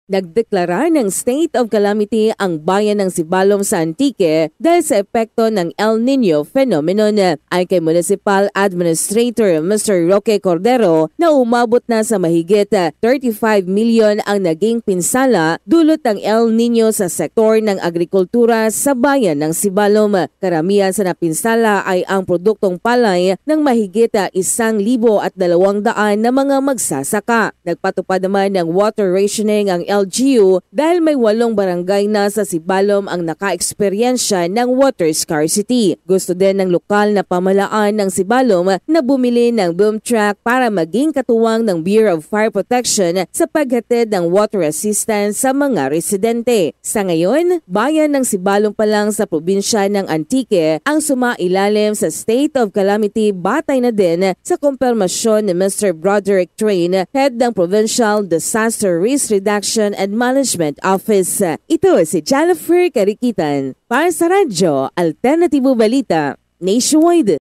Nagdeklara ng state of calamity ang bayan ng Sibalom sa Antique dahil sa epekto ng El Nino phenomenon. Ay kay Municipal Administrator Mr. Roque Cordero na umabot na sa mahigit 35 million ang naging pinsala dulot ng El Nino sa sektor ng agrikultura sa bayan ng Sibalom. Karamihan sa napinsala ay ang produktong palay ng mahigit 1,200 na mga magsasaka. Nagpatupad naman ng water rationing ang LGU dahil may 8 barangay na sa Sibalom ang naka-eksperyensya ng water scarcity. Gusto din ng lokal na pamahalaan ng Sibalom na bumili ng boom truck para maging katuwang ng Bureau of Fire Protection sa paghatid ng water assistance sa mga residente. Sa ngayon, bayan ng Sibalom pa lang sa probinsya ng Antique ang sumailalim sa state of calamity batay na din sa kumpirmasyon ni Mr. Broderick Train, head ng Provincial Disaster Risk Reduction and Management Office. Ito si Jennifer Cariquitan para sa Radyo Alternatibo Balita Nationwide.